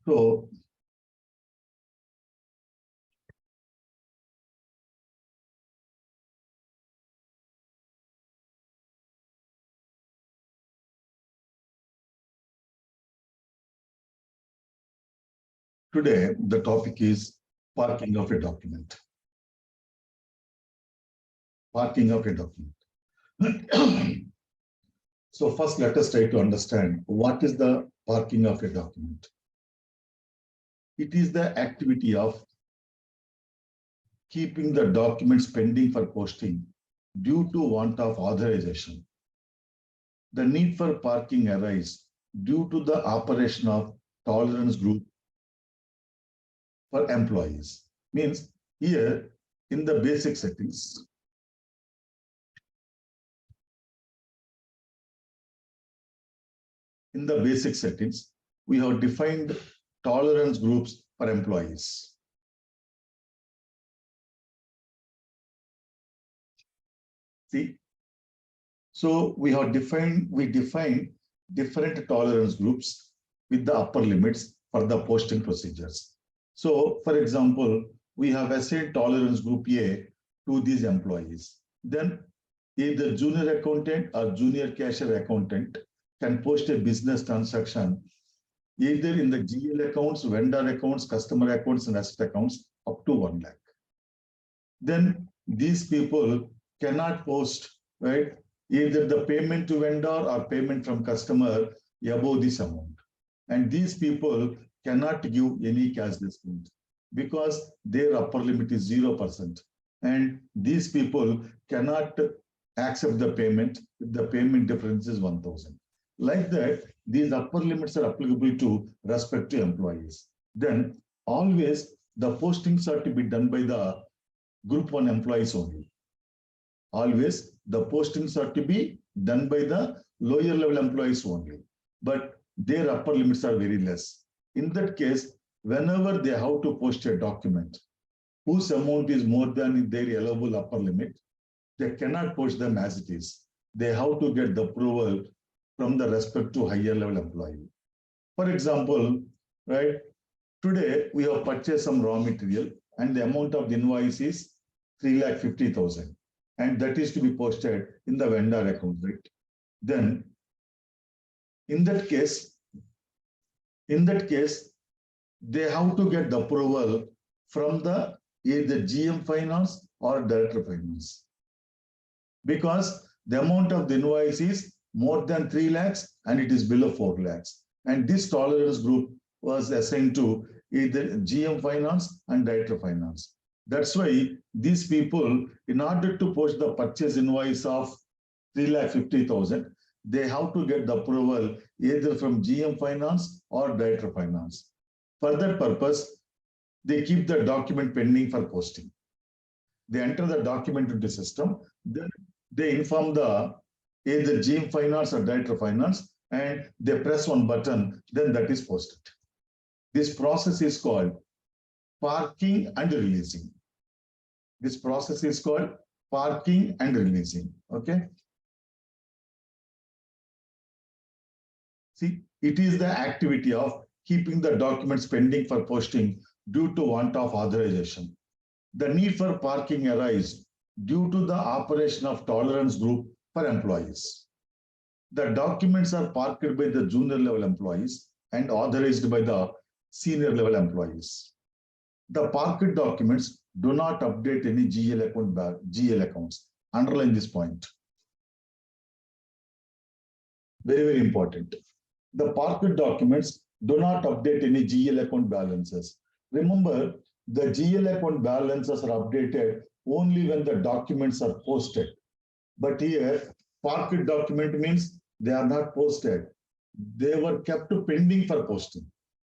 So today the topic is parking of a document. Parking of a document. So first let us try to understand what is the parking of a document. It is the activity of keeping the documents pending for posting due to want of authorization. The need for parking arises due to the operation of tolerance group for employees. Means here in the basic settings, we have defined tolerance groups for employees. See, so we define different tolerance groups with the upper limits for the posting procedures. So, for example, we have assigned tolerance group A to these employees. Then either junior accountant or junior cashier accountant can post a business transaction either in the GL accounts, vendor accounts, customer accounts, and asset accounts up to 1 lakh. Then these people cannot post, right, either the payment to vendor or payment from customer above this amount. And these people cannot give any cash discount because their upper limit is 0%. And these people cannot accept the payment if the payment difference is 1,000. Like that, these upper limits are applicable to respect to employees. Then always the postings are to be done by the group 1 employees only. Always the postings are to be done by the lower level employees only, but their upper limits are very less. In that case, whenever they have to post a document whose amount is more than their allowable upper limit, they cannot post them as it is. They have to get the approval from the respect to higher level employee. For example, right, today we have purchased some raw material and the amount of the invoice is 3,50,000. And that is to be posted in the vendor account, right? Then, in that case, they have to get the approval from the either GM Finance or Director Finance, because the amount of the invoice is more than 3 lakhs and it is below 4 lakhs. And this tolerance group was assigned to either GM Finance and Director Finance. That's why these people, in order to post the purchase invoice of 3,50,000, they have to get the approval either from GM Finance or Director Finance. For that purpose, they keep the document pending for posting. They enter the document into the system, then they inform the either GM Finance or Director Finance, and they press one button, then that is posted. This process is called parking and releasing. This process is called parking and releasing. Okay. See, it is the activity of keeping the documents pending for posting due to want of authorization. The need for parking arises due to the operation of tolerance group for employees. The documents are parked by the junior level employees and authorized by the senior level employees. The parked documents do not update any GL accounts. Underline this point. Very, very important. The parked documents do not update any GL account balances. Remember, the GL account balances are updated only when the documents are posted. But here, parked document means they are not posted. They were kept pending for posting.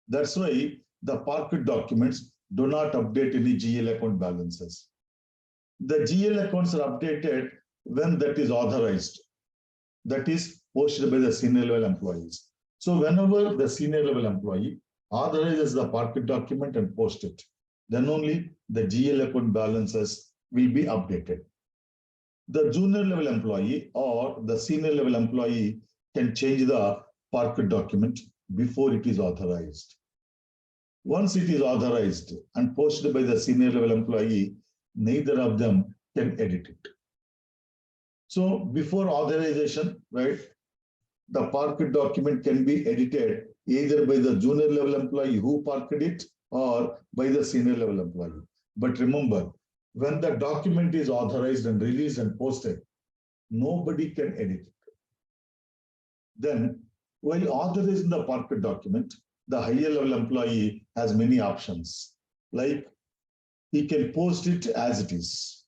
That's why the parked documents do not update any GL account balances. The GL accounts are updated when that is authorized. That is posted by the senior level employees. So whenever the senior level employee authorizes the parked document and posts it, then only the GL account balances will be updated. The junior level employee or the senior level employee can change the parked document before it is authorized. Once it is authorized and posted by the senior level employee, neither of them can edit it. So before authorization, right, the parked document can be edited either by the junior level employee who parked it or by the senior level employee. But remember, when the document is authorized and released and posted, nobody can edit it. Then, while authorizing the parked document, the higher level employee has many options, like he can post it as it is,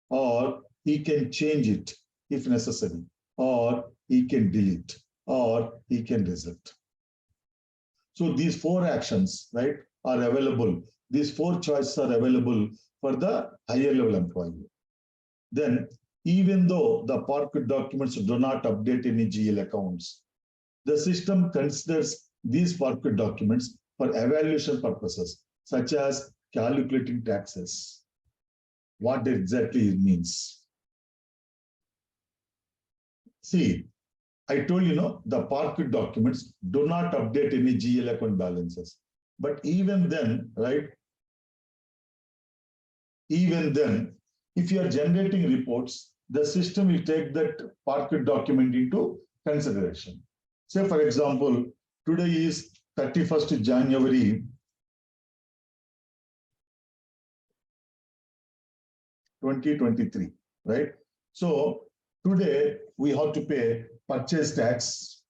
or he can change it if necessary, or he can delete, or he can result. So these four actions, right, are available. These four choices are available for the higher level employee. Then, even though the parked documents do not update any GL accounts, the system considers these parked documents for evaluation purposes, such as calculating taxes. What exactly it means? See, I told you, the parked documents do not update any GL account balances. But even then, right, even then, if you are generating reports, the system will take that parked document into consideration. Say, for example, today is 31st January 2023, right? So today we have to pay purchase tax.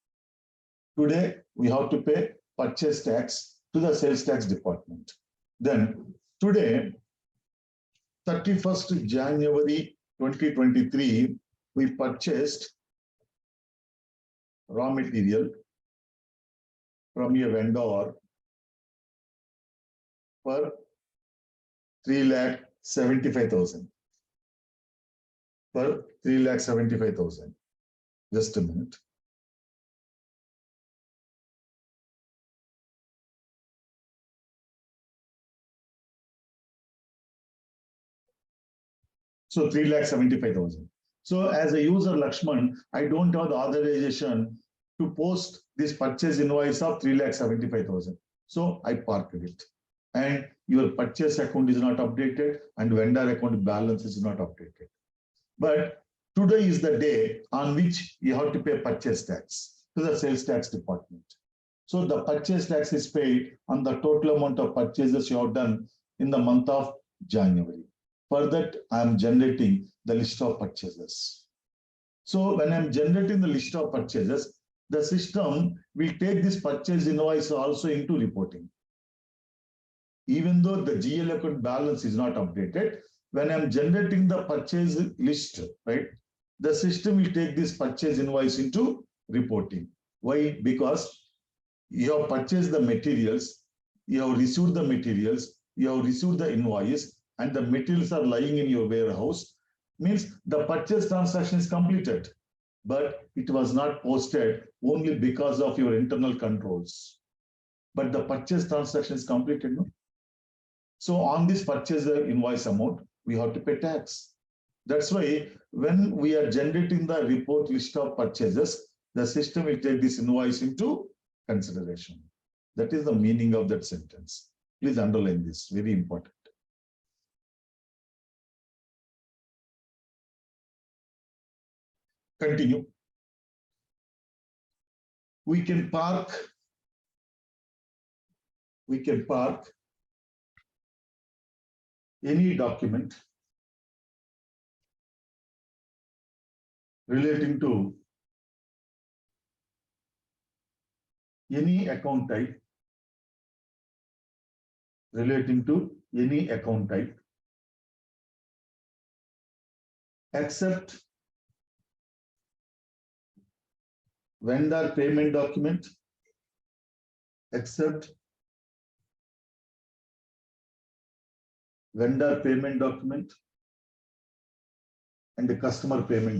Today we have to pay purchase tax to the sales tax department. Then today, 31st January 2023, we purchased raw material from a vendor for 3,75,000. For 3,75,000. Just a minute. So 3,75,000. So as a user, Lakshman, I don't have the authorization to post this purchase invoice of 3,75,000. So I parked it. And your purchase account is not updated and vendor account balance is not updated. But today is the day on which you have to pay purchase tax to the sales tax department. So the purchase tax is paid on the total amount of purchases you have done in the month of January. For that, I am generating the list of purchases. So when I'm generating the list of purchases, the system will take this purchase invoice also into reporting. Even though the GL account balance is not updated, when I'm generating the purchase list, right, the system will take this purchase invoice into reporting. Why? Because you have purchased the materials, you have received the materials, you have received the invoice, and the materials are lying in your warehouse, means the purchase transaction is completed, but it was not posted only because of your internal controls. But the purchase transaction is completed, no? So on this purchase invoice amount, we have to pay tax. That's why when we are generating the report list of purchases, the system will take this invoice into consideration. That is the meaning of that sentence. Please underline this, very important. Continue. We can park any document relating to any account type, except vendor payment document, and the customer payment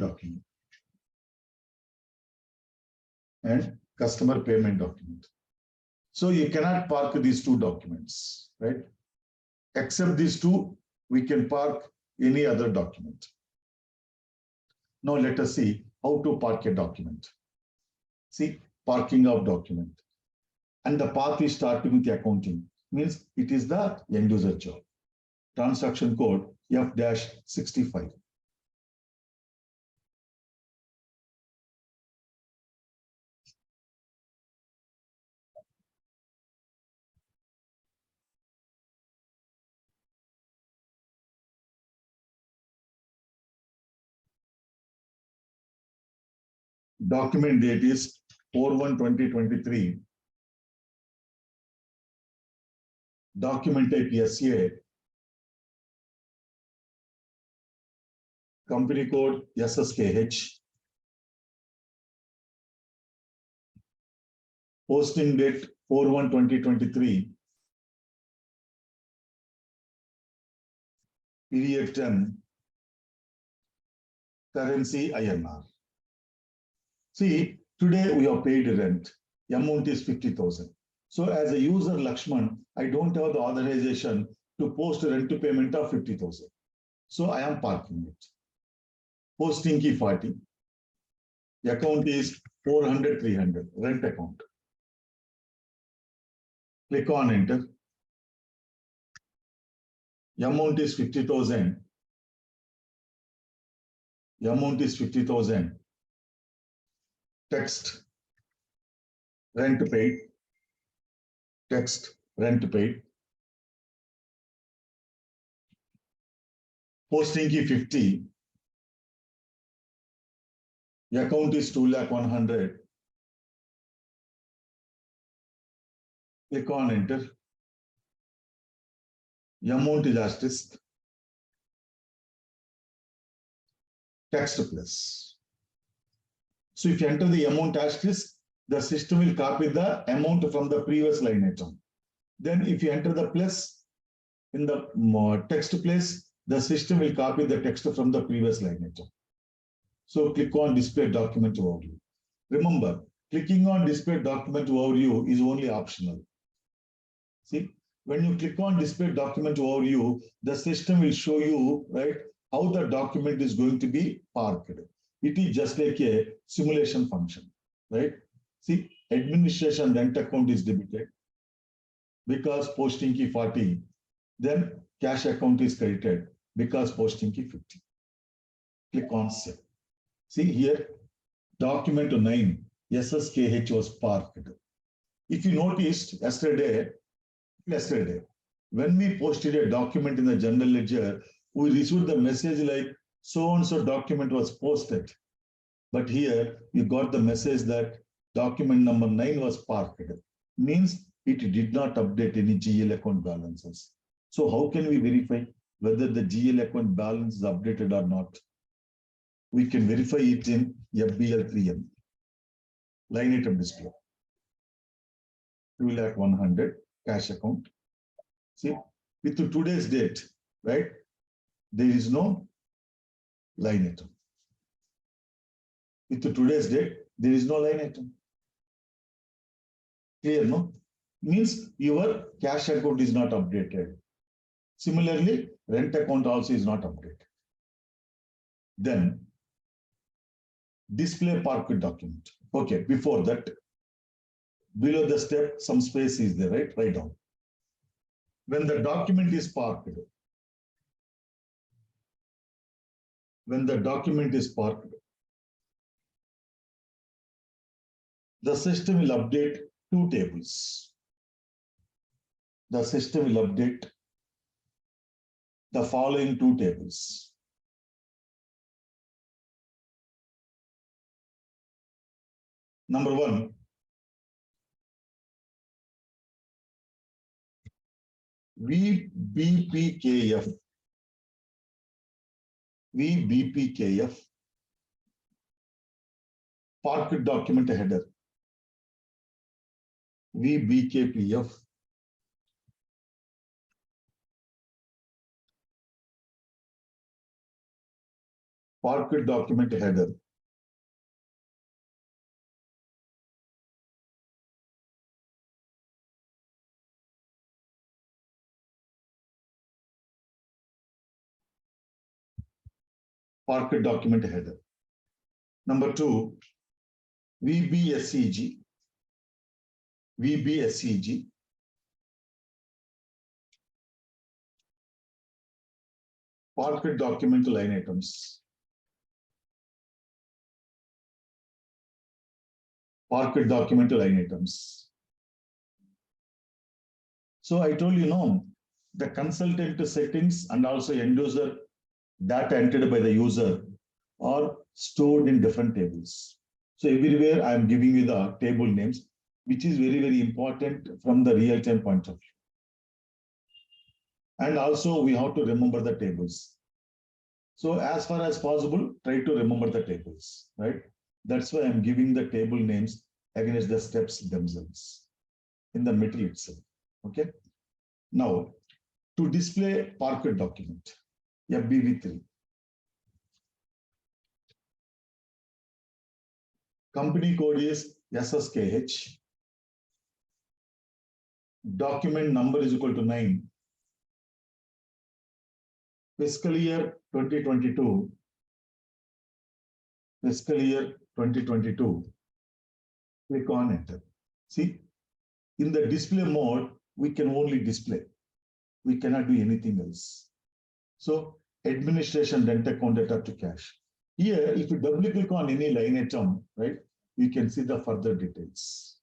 document. So you cannot park these two documents, right? Except these two, we can park any other document. Now let us see how to park a document. See, parking of document. And the path is starting with the accounting. means it is the end user job. Transaction code F-65. Document date is 4/1/2023. Document type SA. Company code SSKH. Posting date 4/1/2023. Period 10. Currency INR. See, today we have paid rent. The amount is 50,000. So as a user Lakshman, I don't have the authorization to post a rent to payment of 50,000. So I am parking it. Posting key 40. The account is 400-300, rent account. Click on enter. The amount is 50,000. The amount is 50,000. Text, rent paid. Text, rent paid. Posting key 50. The account is 2,100,000. Click on enter. The amount is asterisk. Text plus. So if you enter the amount asterisk, the system will copy the amount from the previous line item. Then if you enter the plus in the text place, the system will copy the text from the previous line item. So click on display document overview. Remember, clicking on display document overview is only optional. See, when you click on display document overview, the system will show you, right, how the document is going to be parked. It is just like a simulation function, right? See, administration rent account is debited because posting key 40. Then cash account is credited because posting key 50. Click on save. See here, document 9, SSKH was parked. If you noticed yesterday, when we posted a document in the general ledger, we received the message like so-and-so document was posted. But here you got the message that document number 9 was parked. Means it did not update any GL account balances. So how can we verify whether the GL account balance is updated or not? We can verify it in FBL3M. Line item display. 2,100,000 cash account. See, with today's date, right? There is no line item. With today's date, there is no line item. Clear, no? Means your cash account is not updated. Similarly, rent account also is not updated. Then, display parked document. Okay, before that, below the step, some space is there, right? Write down. When the document is parked, the system will update 2 tables. The system will update the following 2 tables. Number 1, VBPKF. Parked document header. VBKPF. Parked document header. Parked document header. Number 2, VBSCG. Parquet document line items. Parquet document line items. So I told you, no, the consultant settings and also end user data entered by the user are stored in different tables. So everywhere I am giving you the table names, which is very, very important from the real-time point of view. And also we have to remember the tables. So as far as possible, try to remember the tables, right? That's why I'm giving the table names against the steps themselves in the material itself, okay? Now, to display Parquet document, FBV3. Company code is SSKH. Document number is equal to 9. Fiscal year 2022. Fiscal year 2022. Click on enter. See, in the display mode, we can only display. We cannot do anything else. So administration rent account data to cash. Here, if you double click on any line item, right, you can see the further details.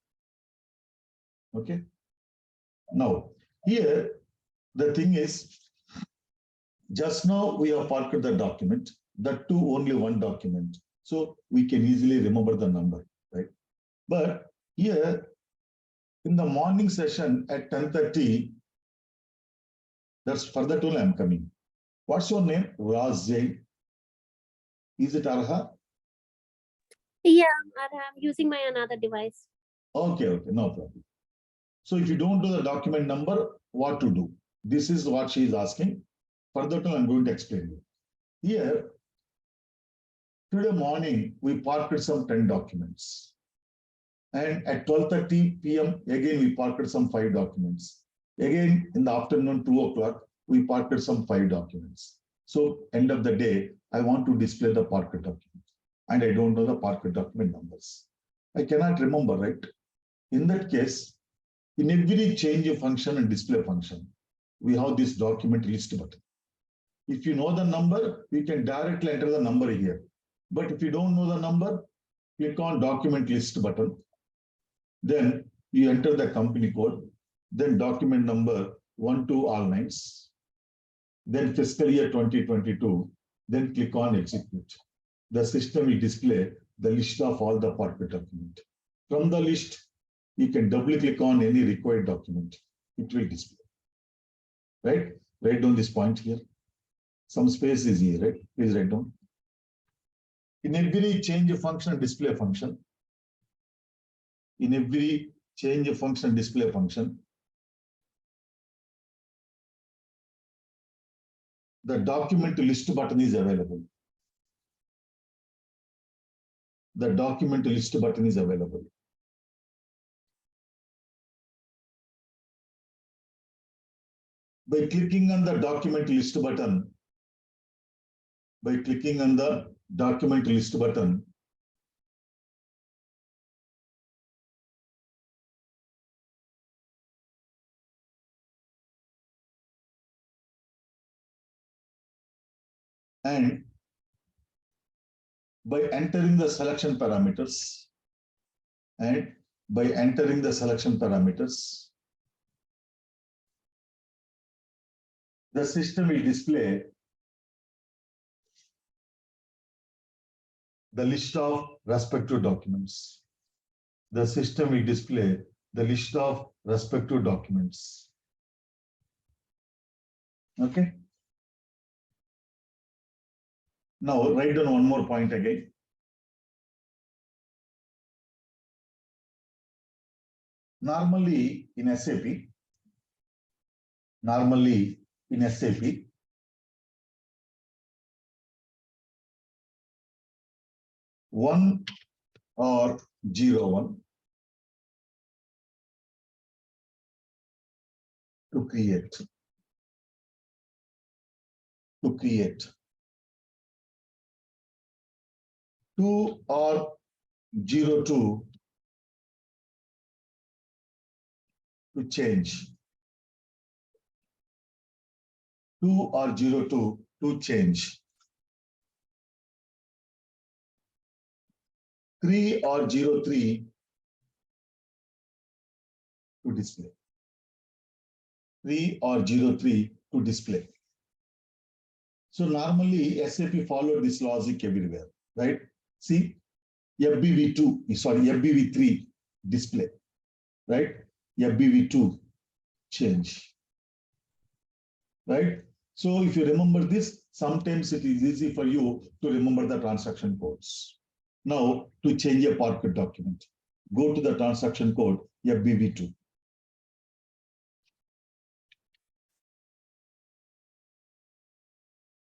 Okay. Now, here, the thing is, just now we have parked the document, that too only one document. So we can easily remember the number, right? But here, in the morning session at 10:30, that's further tool I'm coming. What's your name? Raz Jain. Is it Arha? Yeah, I'm using my another device. Okay, no problem. So if you don't do the document number, what to do? This is what she is asking. Further to I'm going to explain you. Here, today morning, we parked some 10 documents. And at 12:30 p.m., again, we parked some 5 documents. Again, in the afternoon, 2 o'clock, we parked some 5 documents. So end of the day, I want to display the parked document. And I don't know the parked document numbers. I cannot remember, right? In that case, in every change function and display function, we have this document list button. If you know the number, you can directly enter the number here. But if you don't know the number, click on document list button. Then you enter the company code, then document number 1 to all 9s, then fiscal year 2022, then click on execute. The system will display the list of all the Parquet document. From the list, you can double click on any required document. It will display. Right? Write down this point here. Some space is here, right? Please write down. In every change function, display function, in every change function, display function, the document list button is available. The document list button is available. By clicking on the document list button, and by entering the selection parameters, the system will display the list of respective documents. The system will display the list of respective documents. Okay. Now write down one more point again. Normally in SAP, one or 01 to create. 2 or 02 to change. 2 or 02 to change 3 or 03 to display. 3 or 03 to display. So normally SAP followed this logic everywhere, right? See, FBV3 display, right? FBV2 change, right? So if you remember this, sometimes it is easy for you to remember the transaction codes. Now, to change a parquet document, go to the transaction code FBV2.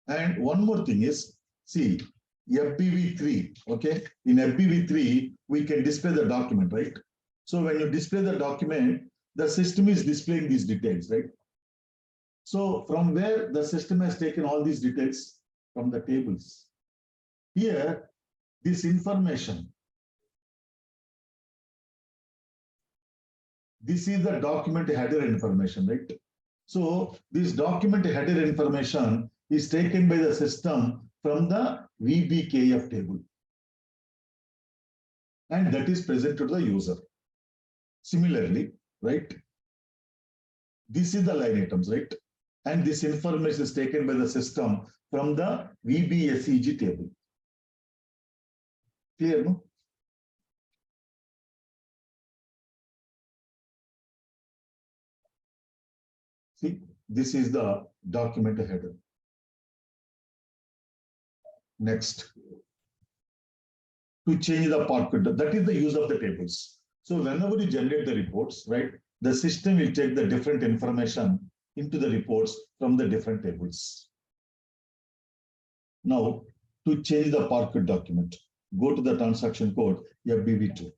And one more thing is, see, FBV3, okay? In FBV3, we can display the document, right? So when you display the document, the system is displaying these details, right? So from where the system has taken all these details? From the tables. Here, this information, this is the document header information, right? So this document header information is taken by the system from the VBKF table. And that is presented to the user. Similarly, right? This is the line items, right? And this information is taken by the system from the VBSEG table. Clear, no? See, this is the document header. Next, to change the parquet, that is the use of the tables. So whenever you generate the reports, right, the system will take the different information into the reports from the different tables. Now, to change the parquet document, go to the transaction code FBV2.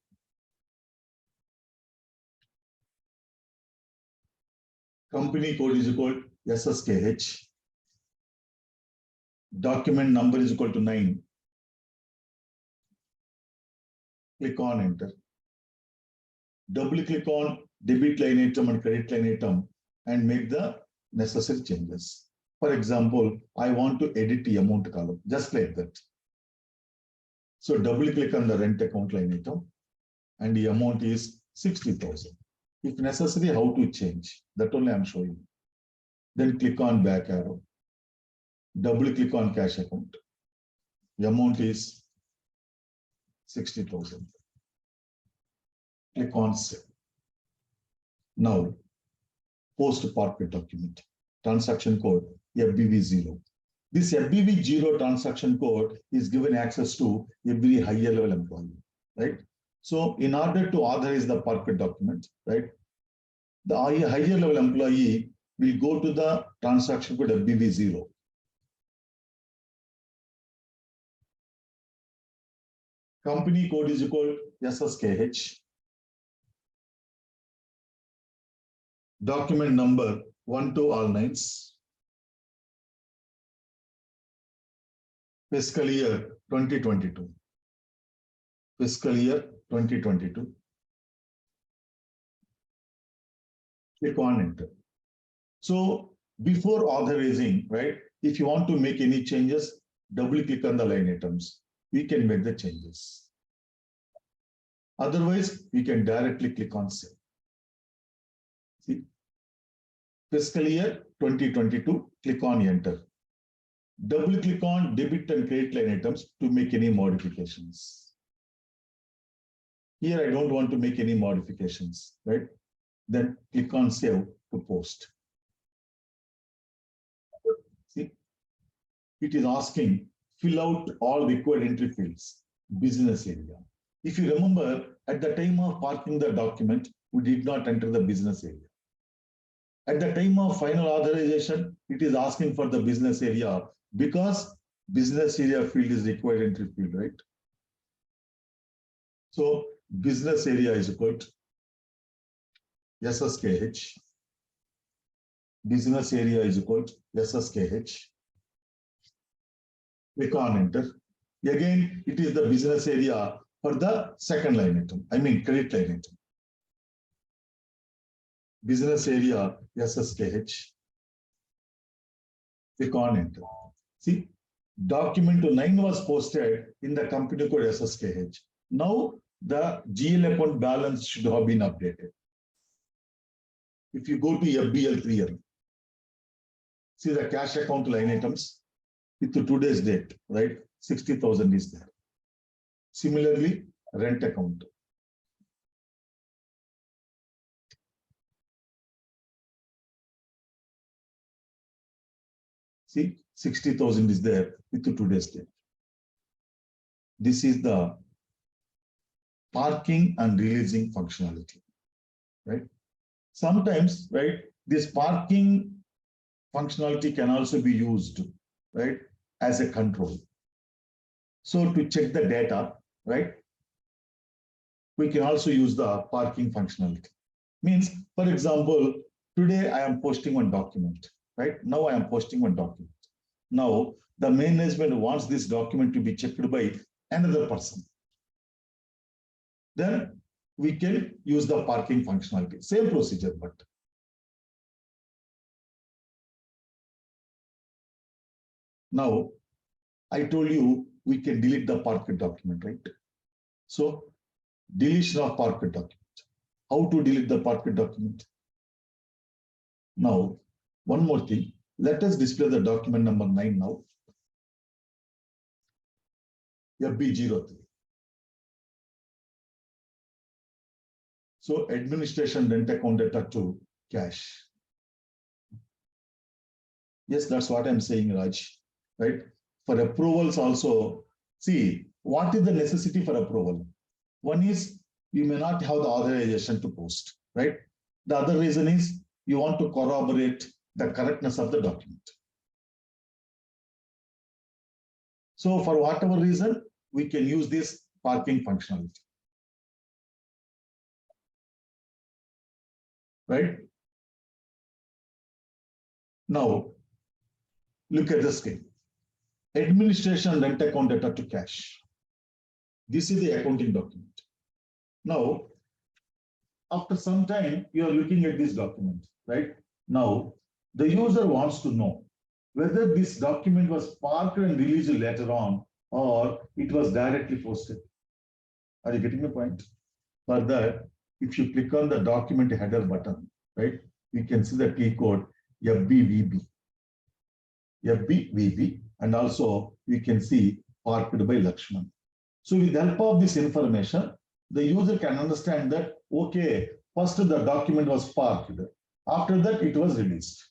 Company code is equal to SSKH. Document number is equal to 9. Click on enter. Double click on debit line item and credit line item and make the necessary changes. For example, I want to edit the amount column, just like that. So double click on the rent account line item and the amount is 60,000. If necessary, how to change, that only I'm showing. Then click on back arrow. Double click on cash account. The amount is 60,000. Click on save. Now, post parquet document, transaction code FBV0. This FBV0 transaction code is given access to every higher level employee, right? So in order to authorize the parquet document, right, the higher level employee will go to the transaction code FBV0. Company code is equal to SSKH. Document number 1 to all 9s. Fiscal year 2022. Fiscal year 2022. Click on enter. So before authorizing, right, if you want to make any changes, double click on the line items. We can make the changes. Otherwise, we can directly click on save. See, fiscal year 2022, click on enter. Double click on debit and credit line items to make any modifications. Here, I don't want to make any modifications, right? Then click on save to post. See, it is asking, fill out all required entry fields, business area. If you remember, at the time of parking the document, we did not enter the business area. At the time of final authorization, it is asking for the business area because business area field is required entry field, right? So business area is equal to SSKH. Business area is equal to SSKH. Click on enter. Again, it is the business area for the second line item, I mean credit line item. Business area SSKH. Click on enter. See, document 9 was posted in the company code SSKH. Now the GL account balance should have been updated. If you go to FBL 3L, see the cash account line items with today's date, right? 60,000 is there. Similarly, rent account. See, 60,000 is there with today's date. This is the parking and releasing functionality, right? Sometimes, right, this parking functionality can also be used, right, as a control. So to check the data, right, we can also use the parking functionality. Means, for example, today I am posting one document, right? Now I am posting one document. Now the management wants this document to be checked by another person. Then we can use the parking functionality. Same procedure, but now I told you we can delete the parked document, right? So deletion of parked document. How to delete the parked document? Now, one more thing. Let us display the document number 9 now. FB03. So administration rent account data to cash. Yes, that's what I'm saying, Raj. Right? For approvals also, see, what is the necessity for approval? One is you may not have the authorization to post, right? The other reason is you want to corroborate the correctness of the document. So for whatever reason, we can use this parking functionality. Right? Now, look at the screen. Administration rent account data to cash. This is the accounting document. Now, after some time, you are looking at this document, right? Now, the user wants to know whether this document was parked and released later on or it was directly posted. Are you getting the point? For that, if you click on the document header button, right, you can see the key code FBVB, and also we can see parked by Lakshman. So with the help of this information, the user can understand that, okay, first the document was parked. After that, it was released.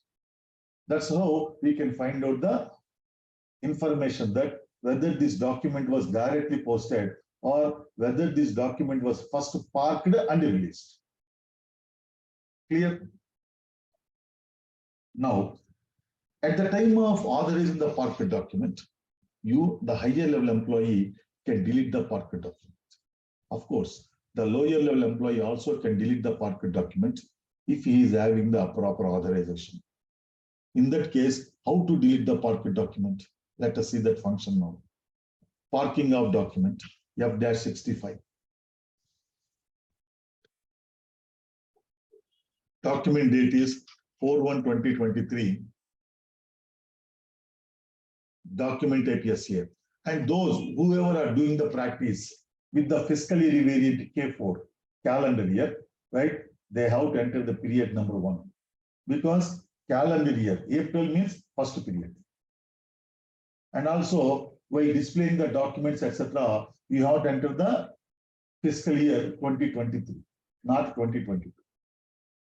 That's how we can find out the information that whether this document was directly posted or whether this document was first parked and released. Clear? Now, at the time of authorizing the parked document, you, the higher level employee, can delete the parked document. Of course, the lower level employee also can delete the parked document if he is having the proper authorization. In that case, how to delete the parked document? Let us see that function now. Parking of document, F-65. Document date is 4/1/2023. Document APSA. And those, whoever are doing the practice with the fiscal year variant K4 calendar year, right? They have to enter the period number 1. Because calendar year, April means first period. And also, while displaying the documents, etc., you have to enter the fiscal year 2023, not 2022.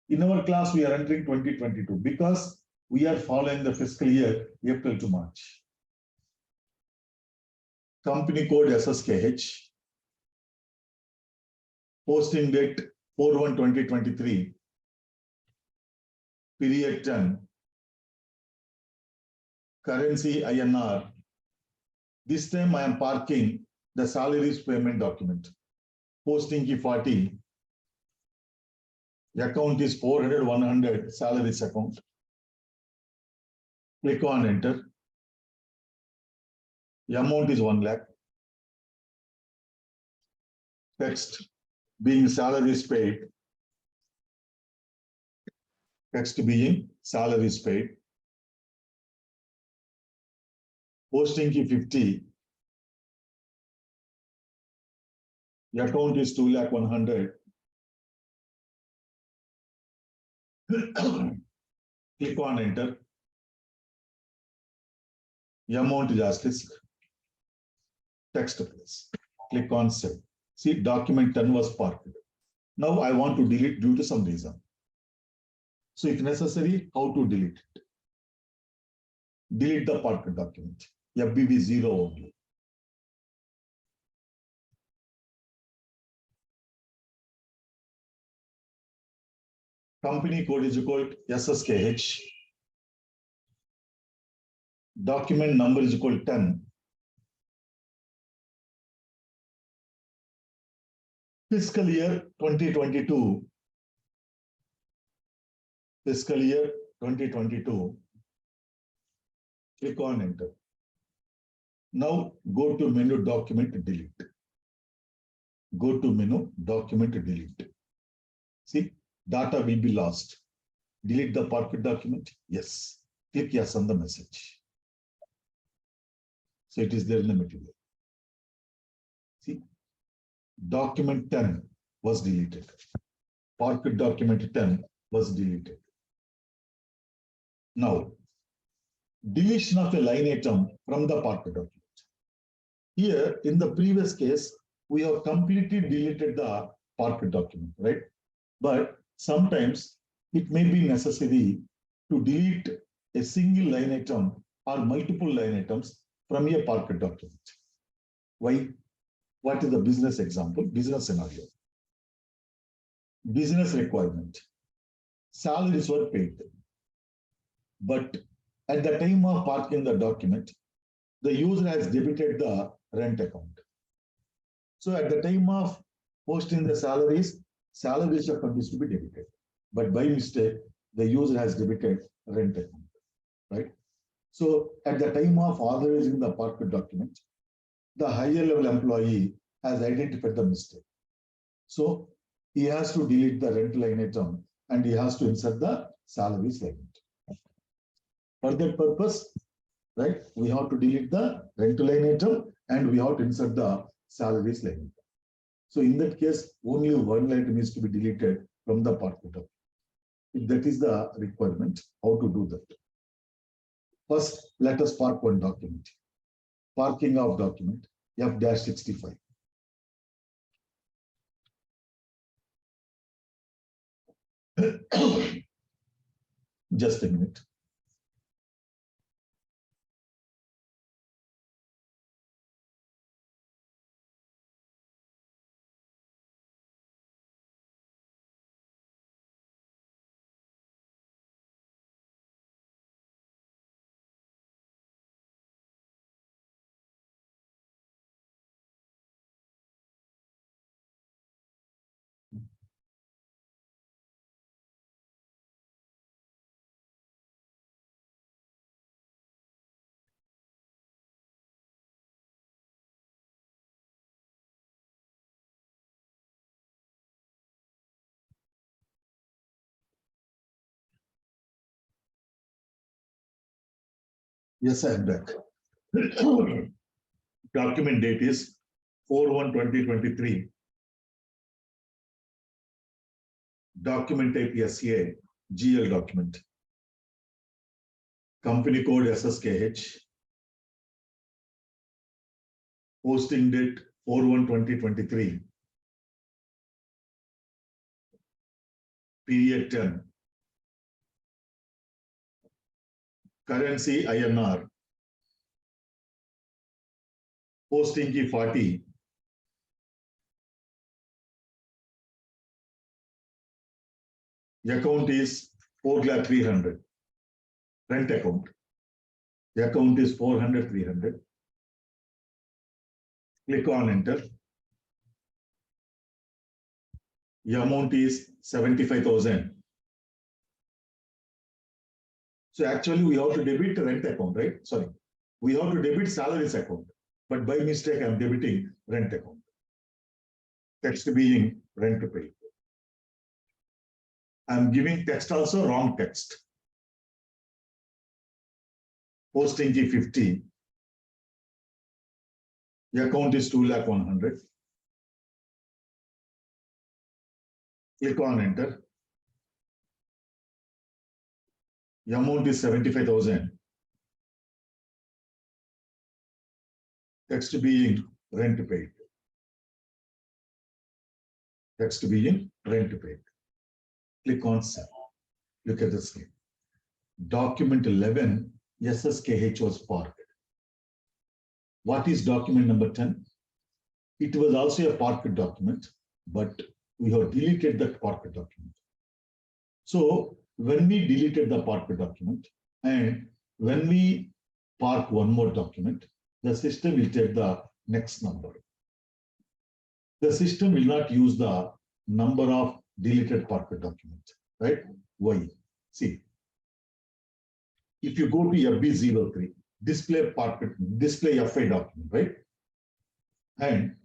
In our class, we are entering 2022 because we are following the fiscal year April to March. Company code SSKH. Posting date 4/1/2023. Period 10. Currency INR. This time I am parking the salaries payment document. Posting key 40. The account is 400/100 salaries account. Click on enter. The amount is 1 lakh. Text being salaries paid. Text being salaries paid. Posting key 50. The account is 2,100,000. Click on enter. Amount is asterisk. Text place. Click on save. See, document 10 was parked. Now I want to delete due to some reason. So if necessary, how to delete it? Delete the parked document. FBV 0 only. Company code is equal to SSKH. Document number is equal to 10. Fiscal year 2022. Fiscal year 2022. Click on enter. Now go to menu document delete. Go to menu document delete. See, data will be lost. Delete the parked document. Yes. Click yes on the message. So it is there in the material. See, document 10 was deleted. Parked document 10 was deleted. Now, deletion of a line item from the parked document. Here, in the previous case, we have completely deleted the parked document, right? But sometimes it may be necessary to delete a single line item or multiple line items from a parked document. Why? What is the business example? Business scenario. Business requirement. Salaries were paid. But at the time of parking the document, the user has debited the rent account. So at the time of posting the salaries account is to be debited. But by mistake, the user has debited rent account, right? So at the time of authorizing the parked document, the higher level employee has identified the mistake. So he has to delete the rent line item and he has to insert the salaries line item. For that purpose, right, we have to delete the rent line item and we have to insert the salaries line item. So in that case, only one line item is to be deleted from the parked document. If that is the requirement, how to do that? First, let us park one document. Parking of document, F-65. Just a minute. Yes, I am back. Document date is 4/1/2023. Document type SCA, GL document. Company code SSKH. Posting date 4/1/2023. Period 10. Currency INR. Posting key 40. The account is 4,300,000. Rent account. The account is 400,300. Click on enter. The amount is 75,000. So actually we have to debit rent account, right? Sorry. We have to debit salaries account. But by mistake, I'm debiting rent account. Text being rent paid. I'm giving text also wrong text. Posting key 50. The account is 2,100,000. Click on enter. The amount is 75,000. Text being rent paid. Text being rent paid. Click on save. Look at the screen. Document 11, SSKH was parked. What is document number 10? It was also a parked document, but we have deleted that parked document. So when we deleted the parked document and when we park one more document, the system will take the next number. The system will not use the number of deleted parked document, right? Why? See, if you go to FB03, display FA document, right? And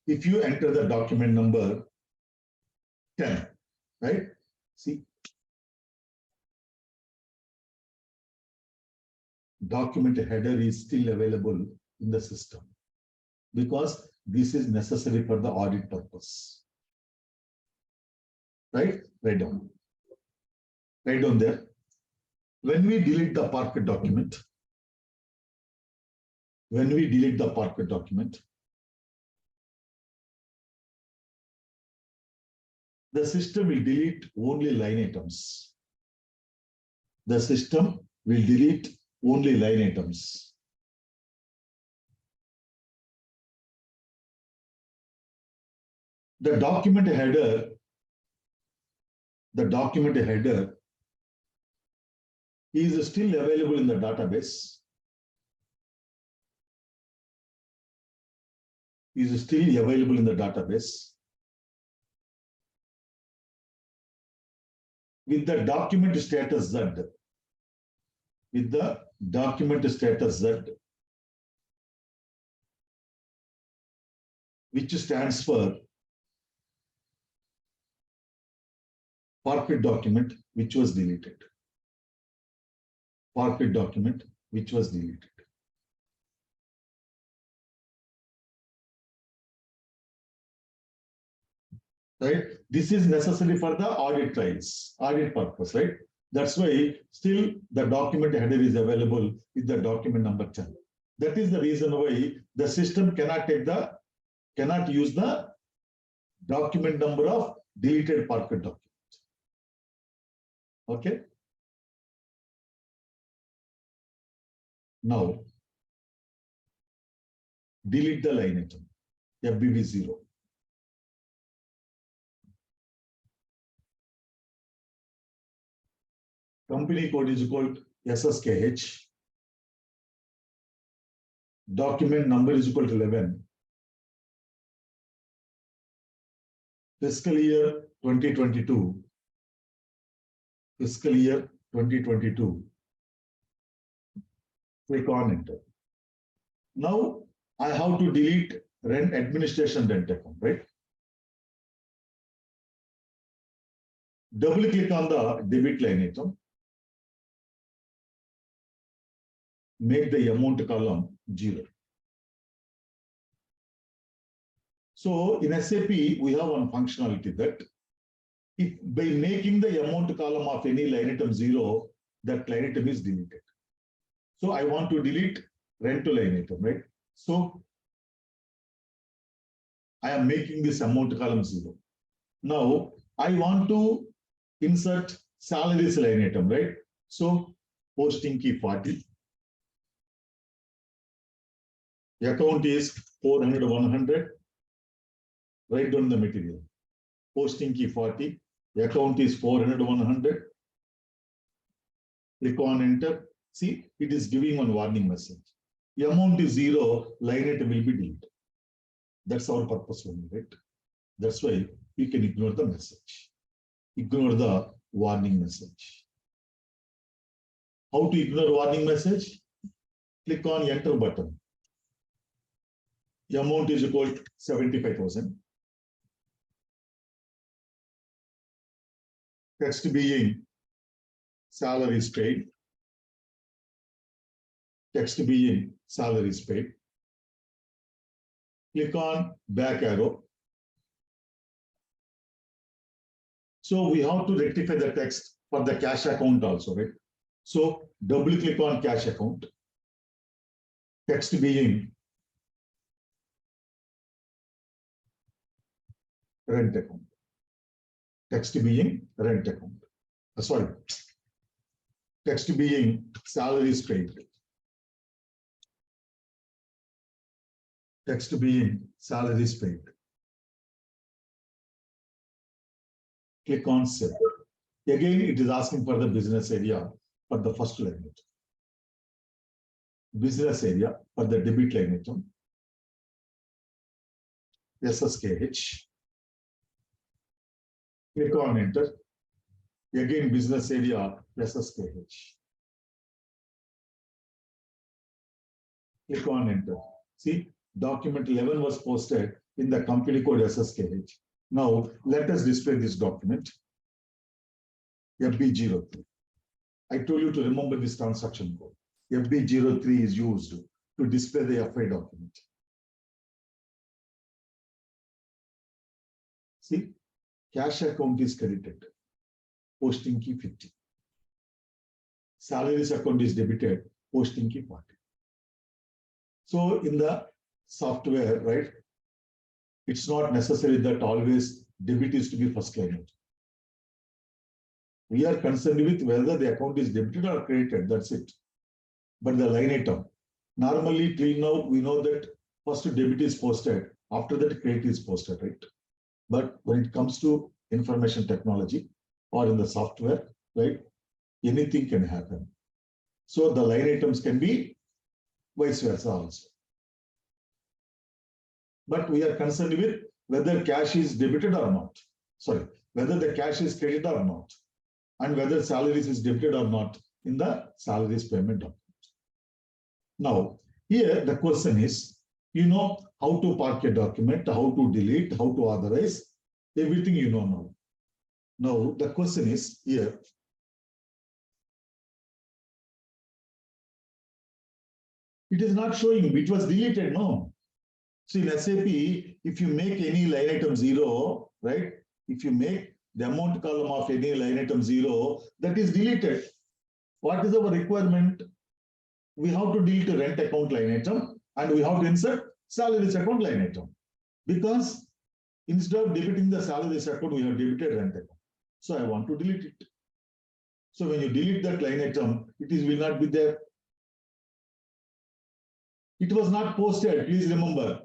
if you enter the document number 10, right? See, document header is still available in the system because this is necessary for the audit purpose. Right? Write down. Write down there. When we delete the parked document, the system will delete only line items. The system will delete only line items. The document header is still available in the database. With the document status Z. Which stands for parked document which was deleted. Right? This is necessary for the audit trials, audit purpose, right? That's why still the document header is available with the document number 10. That is the reason why the system cannot use the document number of deleted parked document. Okay. Now, delete the line item, FBB0. Company code is equal to SSKH. Document number is equal to 11. Fiscal year 2022. Click on enter. Now I have to delete rent administration rent account, right? Double click on the debit line item. Make the amount column 0. So in SAP, we have one functionality that if by making the amount column of any line item 0, that line item is deleted. So I want to delete rent to line item, right? So I am making this amount column 0. Now I want to insert salaries line item, right? So posting key 40. The account is 400, 100. Write down the material. Posting key 40. The account is 400, 100. Click on enter. See, it is giving one warning message. The amount is 0, line item will be deleted. That's our purpose only, right? That's why you can ignore the message. Ignore the warning message. How to ignore warning message? Click on enter button. The amount is equal to 75,000. Text being salaries paid. Text being salaries paid. click on back arrow. So we have to rectify the text for the cash account also, right? So double click on cash account. Text being rent account. Text being rent account. Sorry. Text being salaries paid. Text being salaries paid. Click on save. Again, it is asking for the business area for the first line item. Business area for the debit line item. SSKH. Click on enter. Again, business area SSKH. Click on enter. See, document 11 was posted in the company code SSKH. Now, let us display this document. FB03. I told you to remember this transaction code. FB03 is used to display the FI document. See, cash account is credited. Posting key 50. Salaries account is debited. Posting key 40. So in the software, right, it's not necessary that always debit is to be first line. We are concerned with whether the account is debited or credited, that's it. But the line item, normally till now, we know that first debit is posted, after that credit is posted, right? But when it comes to information technology or in the software, right, anything can happen. So the line items can be vice versa also. But we are concerned with whether cash is debited or not. Sorry, whether the cash is credited or not. And whether salaries is debited or not in the salaries payment document. Now, here the question is, you know how to park a document, how to delete, how to authorize, everything you know now. Now, the question is here, it is not showing, it was deleted, no. So in SAP, if you make any line item 0, right, if you make the amount column of any line item 0, that is deleted. What is our requirement? We have to delete a rent account line item and we have to insert salaries account line item. Because instead of debiting the salaries account, we have debited rent account. So I want to delete it. So when you delete that line item, will not be there. It was not posted, please remember.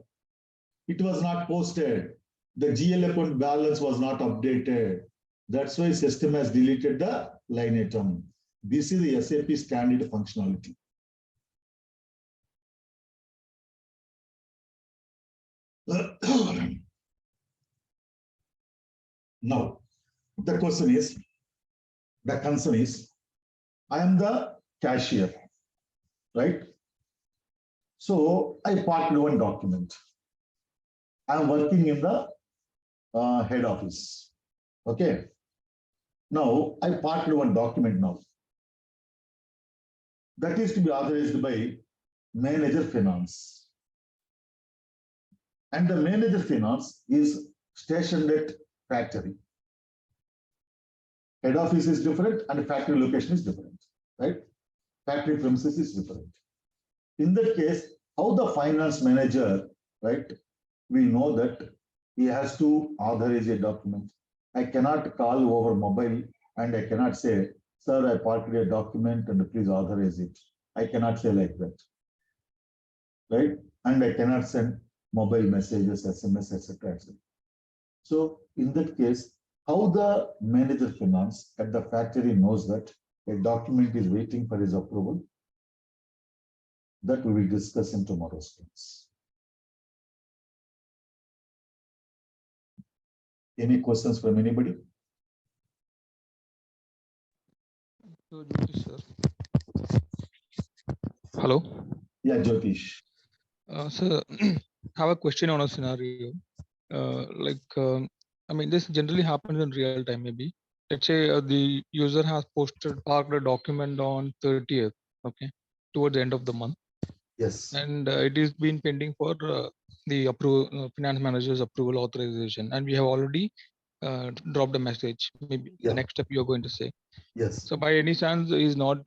It was not posted. The GL account balance was not updated. That's why system has deleted the line item. This is the SAP standard functionality. Now, the question is, the concern is, I am the cashier, right? So I parked one document. I am working in the head office. Okay. Now I parked one document now. That is to be authorized by manager finance. And the manager finance is stationed at factory. Head office is different and factory location is different, right? Factory premises is different. In that case, how the finance manager, right, we know that he has to authorize a document. I cannot call over mobile and I cannot say, sir, I parked a document and please authorize it. I cannot say like that, right? And I cannot send mobile messages, SMS, etc. So in that case, how the manager finance at the factory knows that a document is waiting for his approval, that we will discuss in tomorrow's class. Any questions from anybody? So, Jyotish, sir. Hello. Yeah, Jyotish. Sir, I have a question on a scenario. I mean, this generally happens in real time, maybe. Let's say the user has parked a document on 30th, okay, towards the end of the month. Yes. and it is been pending for the finance manager's approval authorization, and we have already dropped a message. Maybe Yeah. the next step you are going to say. Yes. So by any chance, is not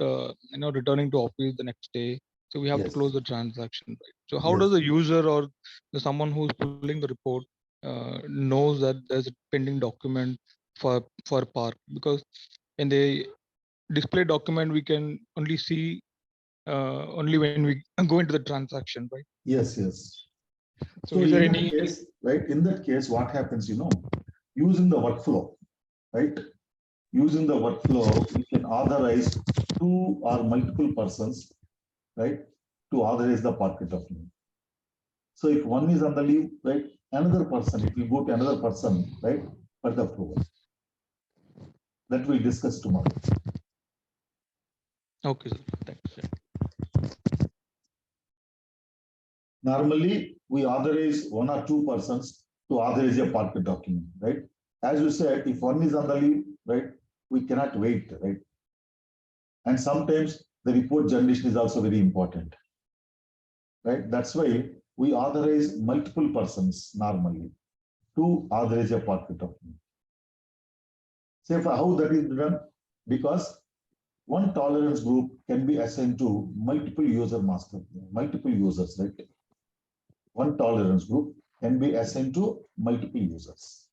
returning to office the next day. So we have to Yes. close the transaction, right? So how Yes. does the user or the someone who is pulling the report knows that there's a pending document for Park? Because in the display document we can only see only when we go into the transaction, right? Yes. Yes. So is there in that any? case, right? In that case, what happens? Using the workflow, right? Using the workflow, we can authorize 2 or multiple persons, right, to authorize the Parquet document. So if one is on the leave, right, another person, it will go to another person, right, for the approval. That we'll discuss tomorrow. Okay, sir. Thanks. Yeah. Normally, we authorize 1 or 2 persons to authorize a Parquet document, right? As you said, if one is on the leave, right, we cannot wait, right? And sometimes the report generation is also very important, right? That's why we authorize multiple persons normally to authorize a Parquet document. Say for how that is done, because one tolerance group can be assigned to multiple multiple users, right? One tolerance group can be assigned to multiple users.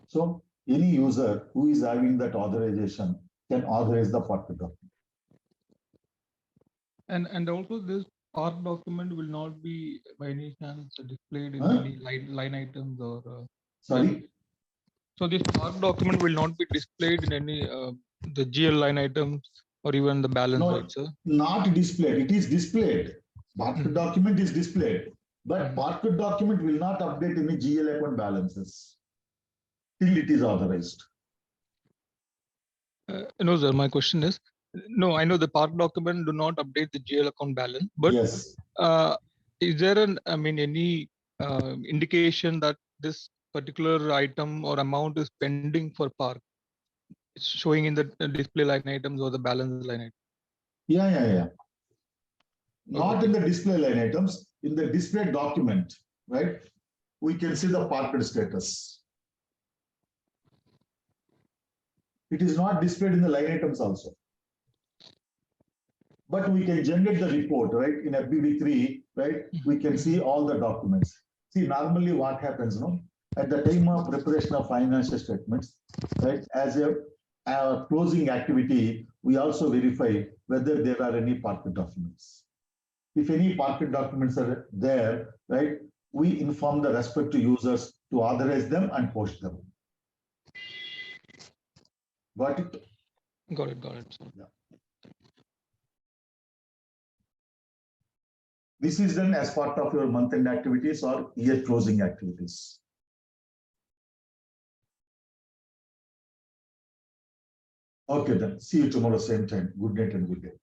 So any user who is having that authorization can authorize the Parquet document. And also this Park document will not be by any chance displayed in Huh? any line items or. Sorry? So this Park document will not be displayed in any the GL line items or even the balance, No, right, sir? not displayed. It is displayed. Parquet document is displayed, but Parquet document will not update any GL account balances till it is authorized. No, sir. My question is, no, I know the Park document do not update the GL account balance, but Yes. is there any indication that this particular item or amount is pending for Park? It's showing in the display line items or the balance line item. Yeah. Not Okay. in the display line items, in the display document, right? We can see the Parquet status. It is not displayed in the line items also. But we can generate the report, right? In FBB3, right? We can see all the documents. See, normally what happens, at the time of preparation of financial statements, right? As a closing activity, we also verify whether there are any Parquet documents. If any Parquet documents are there, right? We inform the respective users to authorize them and post them. Got it? Got it, sir. Yeah. This is done as part of your month-end activities or year closing activities. Okay, then. See you tomorrow, same time. Good night and good day.